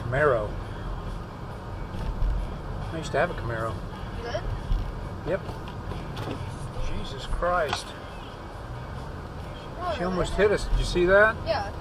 Camaro. I used to have a Camaro. You did? Yep. Jesus Christ. Oh, She almost hit us. Did you see that? Yeah.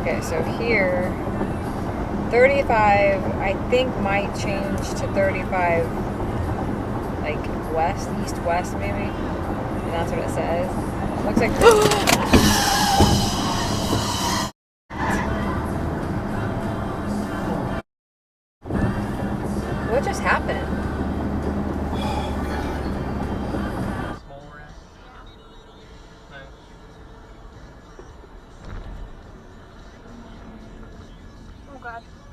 Okay, so here, 35, I think might change to 35, like west, east-west maybe, and that's what it says. Looks like... What just happened?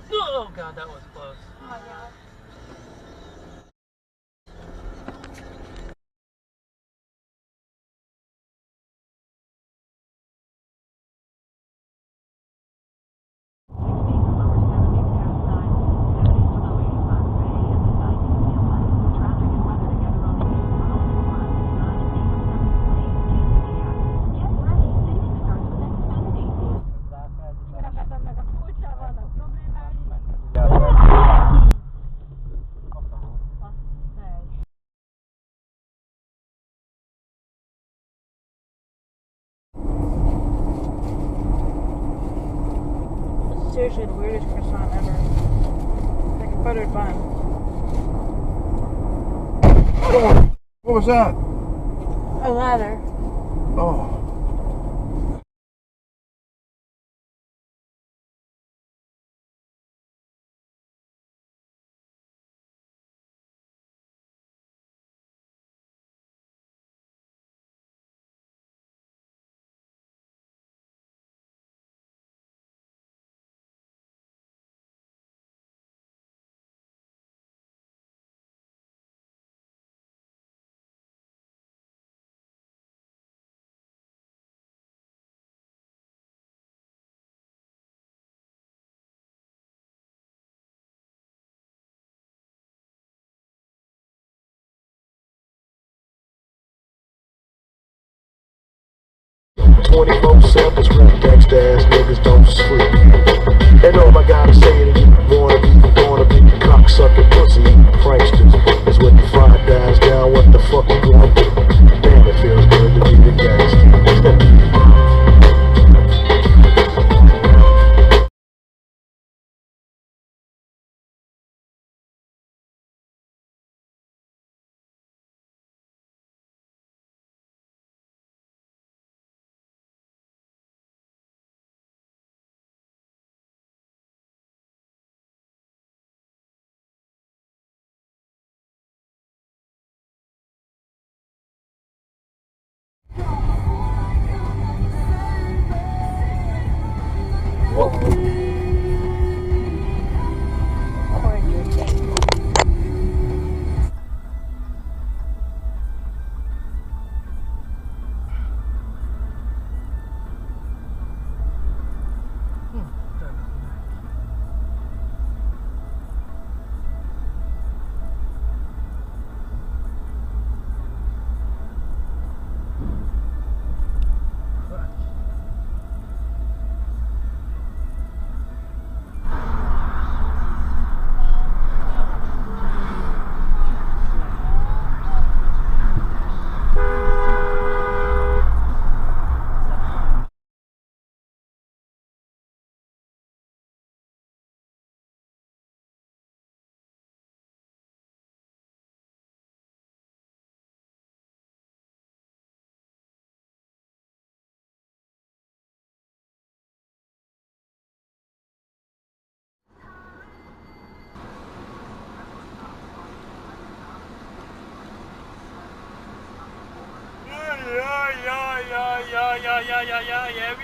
Oh god, that was close. Oh my god. Seriously, the weirdest croissant ever. Like a buttered bun. What was that? A ladder. Oh. Selfish rap gangsta ass niggas don't sleep. And all I gotta say to you, wanna be cocksucking pussy pranksters is when the fire dies down, what the fuck you gonna do? Damn, it feels good to be the gangster. yeah, we.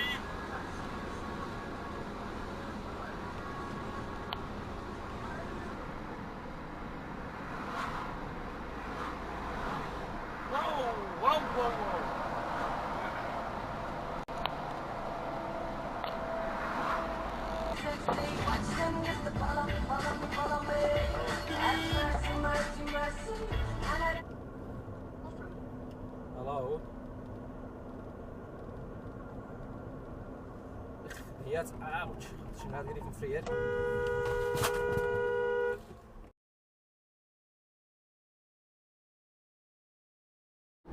Hallo? Jetzt, ouch. She's not getting free yet.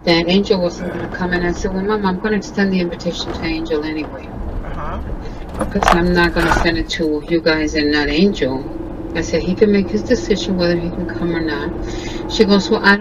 That Angel was going to come in. I said, well, Mom, I'm going to extend the invitation to Angel anyway. Because I'm not going to send it to you guys and not Angel. I said, he can make his decision whether he can come or not. She goes, well, I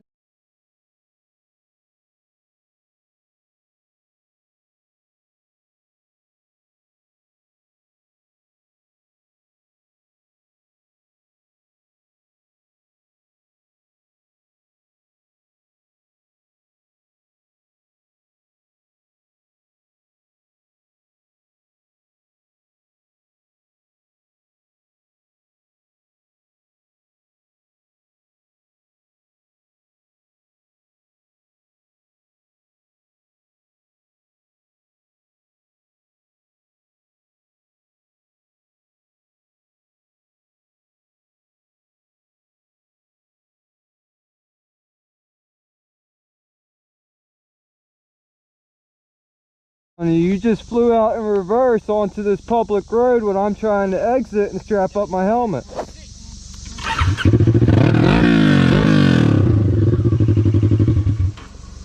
You just flew out in reverse onto this public road when I'm trying to exit and strap up my helmet.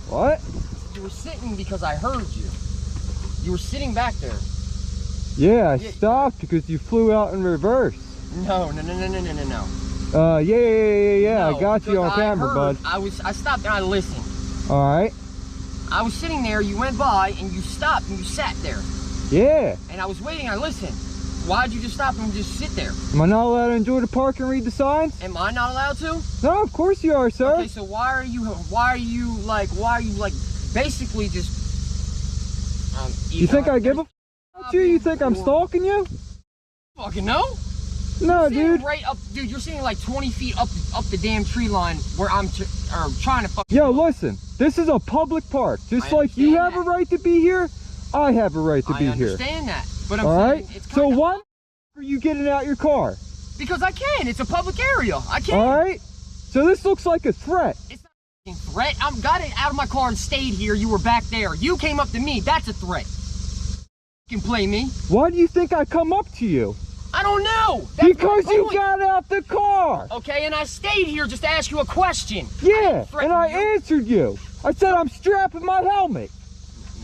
What? You were sitting because I heard you. You were sitting back there. Yeah, I stopped because you flew out in reverse. No. Yeah. No, I got you on camera, bud. I stopped and I listened. Alright. I was sitting there, you went by, and you stopped and you sat there. Yeah. And I was waiting, I listened. Why'd you just stop and just sit there? Am I not allowed to enjoy the park and read the signs? Am I not allowed to? No, of course you are, sir. Okay, so why are you basically just... you think I give a f about you? You think I'm stalking you? Fucking no. No, dude. Right up, dude, you're sitting like 20 feet up the damn tree line where I'm trying to fucking... Yo, listen, this is a public park. Just like you have a right to be here, I have a right to be here. I understand that, but I'm saying it's so why are you getting out your car? Because I can. It's a public area. I can. Alright. So this looks like a threat. It's not a threat. I got it out of my car and stayed here. You were back there. You came up to me. That's a threat. You can play me. Why do you think I come up to you? I don't know. That's because you got out the car. Okay, and I stayed here just to ask you a question. Yeah, and I answered you. I said I'm strapping my helmet.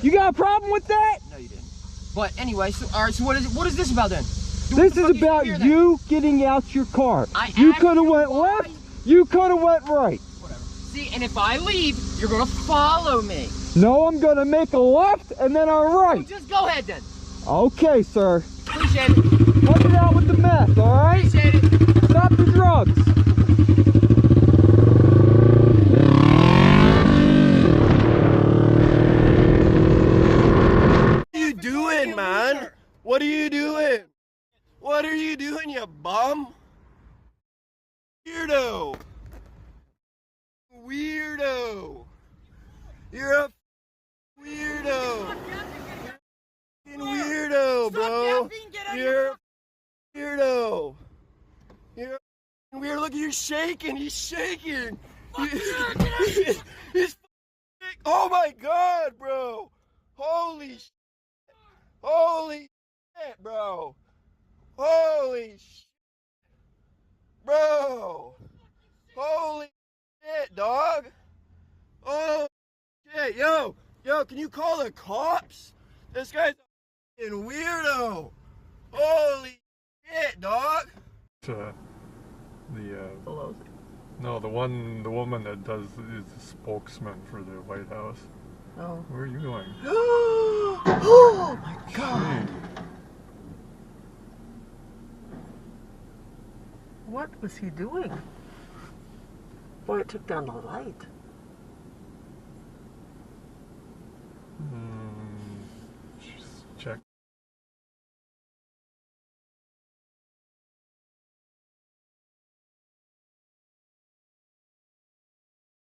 You got a problem with that? No, you didn't. But anyway, so all right. So what is this about then? This is about you getting out your car. You could have went left. You could have went right. Whatever. See, and if I leave, you're gonna follow me. No, I'm gonna make a left and then a right. So just go ahead then. Okay, sir. Appreciate it. Cut it out with the meth, all right? Appreciate it. Stop the drugs. What are you doing, man? What are you doing? What are you doing, you bum? Weirdo. Weirdo. You're a weirdo. You're a weirdo, bro. You're a weirdo. You're a weirdo. Look, you're shaking. He's shaking. He's oh my God, bro. Holy shit. Holy shit, bro. Holy shit. Bro. Holy shit, dog. Oh shit. Yo, can you call the cops? This guy's a f***ing weirdo. Holy shit, dog. No, the woman that is the spokesman for the White House. Oh. Where are you going? Oh my God. What was he doing? Boy, it took down the light.